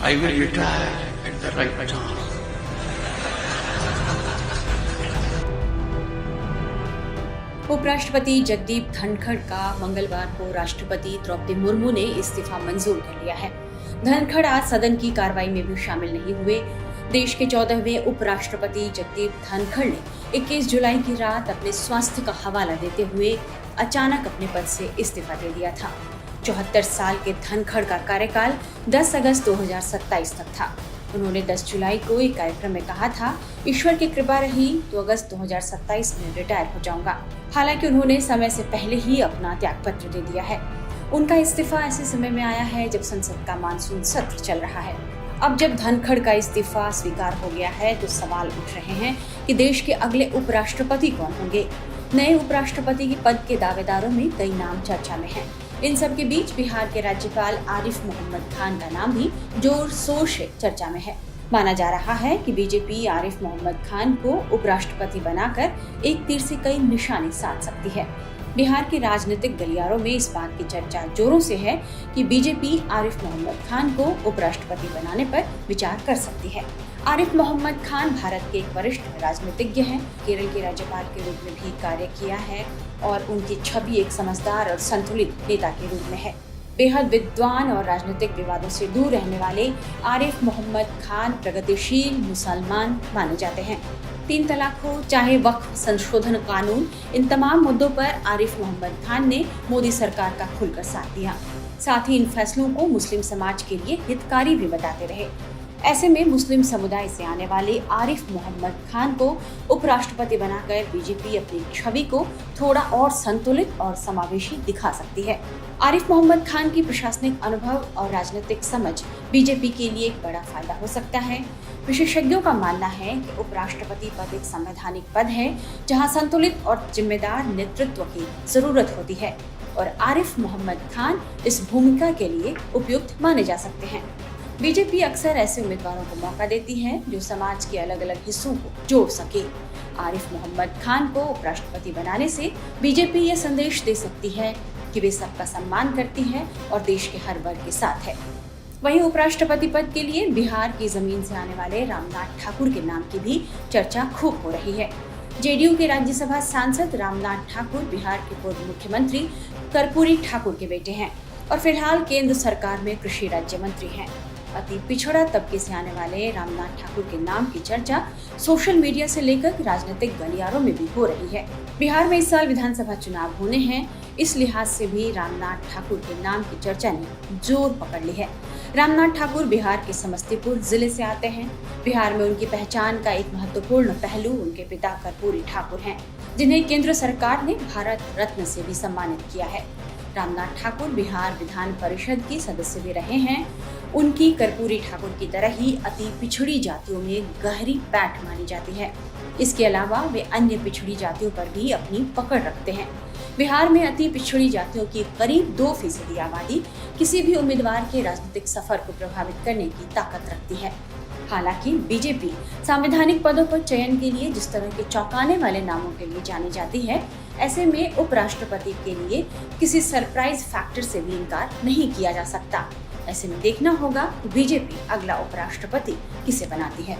I will retire at the right time. उपराष्ट्रपति जगदीप धनखड़ का मंगलवार को राष्ट्रपति द्रौपदी मुर्मू ने इस्तीफा मंजूर कर लिया है। धनखड़ आज सदन की कार्रवाई में भी शामिल नहीं हुए। देश के 14वें उपराष्ट्रपति जगदीप धनखड़ ने 21 जुलाई की रात अपने स्वास्थ्य का हवाला देते हुए अचानक अपने पद से इस्तीफा दे दिया था। 74 साल के धनखड़ का कार्यकाल 10 अगस्त 2027 तक था। उन्होंने 10 जुलाई को एक कार्यक्रम में कहा था, ईश्वर की कृपा रही तो अगस्त 2027 में रिटायर हो जाऊंगा। हालांकि उन्होंने समय से पहले ही अपना त्यागपत्र दे दिया है। उनका इस्तीफा ऐसे समय में आया है जब संसद का मानसून सत्र चल रहा है। अब जब धनखड़ का इस्तीफा स्वीकार हो गया है तो सवाल उठ रहे हैं कि देश के अगले उपराष्ट्रपति कौन होंगे। नए उपराष्ट्रपति के पद के दावेदारों में कई नाम चर्चा में हैं। इन सब के बीच बिहार के राज्यपाल आरिफ मोहम्मद खान का नाम भी जोर शोर से चर्चा में है। माना जा रहा है कि बीजेपी आरिफ मोहम्मद खान को उपराष्ट्रपति बनाकर एक तीर से कई निशाने साध सकती है। बिहार के राजनीतिक गलियारों में इस बात की चर्चा जोरों से है कि बीजेपी आरिफ मोहम्मद खान को उपराष्ट्रपति बनाने पर विचार कर सकती है। आरिफ मोहम्मद खान भारत के एक वरिष्ठ राजनीतिज्ञ हैं। केरल के राज्यपाल के रूप में भी कार्य किया है और उनकी छवि एक समझदार और संतुलित नेता के रूप में है। बेहद विद्वान और राजनीतिक विवादों से दूर रहने वाले आरिफ मोहम्मद खान प्रगतिशील मुसलमान माने जाते हैं। 3 तलाक हो चाहे वक्फ संशोधन कानून, इन तमाम मुद्दों पर आरिफ मोहम्मद खान ने मोदी सरकार का खुलकर साथ दिया। साथ ही इन फैसलों को मुस्लिम समाज के लिए हितकारी भी बताते रहे। ऐसे में मुस्लिम समुदाय से आने वाले आरिफ मोहम्मद खान को उपराष्ट्रपति बनाकर बीजेपी अपनी छवि को थोड़ा और संतुलित और समावेशी दिखा सकती है। आरिफ मोहम्मद खान की प्रशासनिक अनुभव और राजनीतिक समझ बीजेपी के लिए एक बड़ा फायदा हो सकता है। विशेषज्ञों का मानना है कि उपराष्ट्रपति पद एक संवैधानिक पद है जहां संतुलित और जिम्मेदार नेतृत्व की जरूरत होती है और आरिफ मोहम्मद खान इस भूमिका के लिए उपयुक्त माने जा सकते हैं। बीजेपी अक्सर ऐसे उम्मीदवारों को मौका देती है जो समाज के अलग अलग हिस्सों को जोड़ सके। आरिफ मोहम्मद खान को उपराष्ट्रपति बनाने से बीजेपी ये संदेश दे सकती है कि वे सबका सम्मान करती है और देश के हर वर्ग के साथ है। वहीं उपराष्ट्रपति पद के लिए बिहार की जमीन से आने वाले रामनाथ ठाकुर के नाम की भी चर्चा खूब हो रही है। जेडीयू के राज्यसभा सांसद रामनाथ ठाकुर बिहार के पूर्व मुख्यमंत्री कर्पूरी ठाकुर के बेटे हैं और फिलहाल केंद्र सरकार में कृषि राज्य मंत्री हैं। अति पिछड़ा तबके से आने वाले रामनाथ ठाकुर के नाम की चर्चा सोशल मीडिया से लेकर राजनीतिक गलियारों में भी हो रही है। बिहार में इस साल विधानसभा चुनाव होने हैं, इस लिहाज से भी रामनाथ ठाकुर के नाम की चर्चा ने जोर पकड़ ली है। रामनाथ ठाकुर बिहार के समस्तीपुर जिले से आते हैं। बिहार में उनकी पहचान का एक महत्वपूर्ण पहलू उनके पिता कर्पूरी ठाकुर हैं, जिन्हें केंद्र सरकार ने भारत रत्न से भी सम्मानित किया है। रामनाथ ठाकुर बिहार विधान परिषद के सदस्य भी रहे हैं। उनकी कर्पूरी ठाकुर की तरह ही अति पिछड़ी जातियों में गहरी पैठ मानी जाती है। इसके अलावा वे अन्य पिछड़ी जातियों पर भी अपनी पकड़ रखते हैं। बिहार में अति पिछड़ी जातियों की करीब 2% आबादी किसी भी उम्मीदवार के राजनीतिक सफर को प्रभावित करने की ताकत रखती है। हालांकि बीजेपी संवैधानिक पदों पर चयन के लिए जिस तरह के चौंकाने वाले नामों के लिए जानी जाती है, ऐसे में उपराष्ट्रपति के लिए किसी सरप्राइज फैक्टर से भी इनकार नहीं किया जा सकता। ऐसे में देखना होगा बीजेपी अगला उपराष्ट्रपति किसे बनाती है।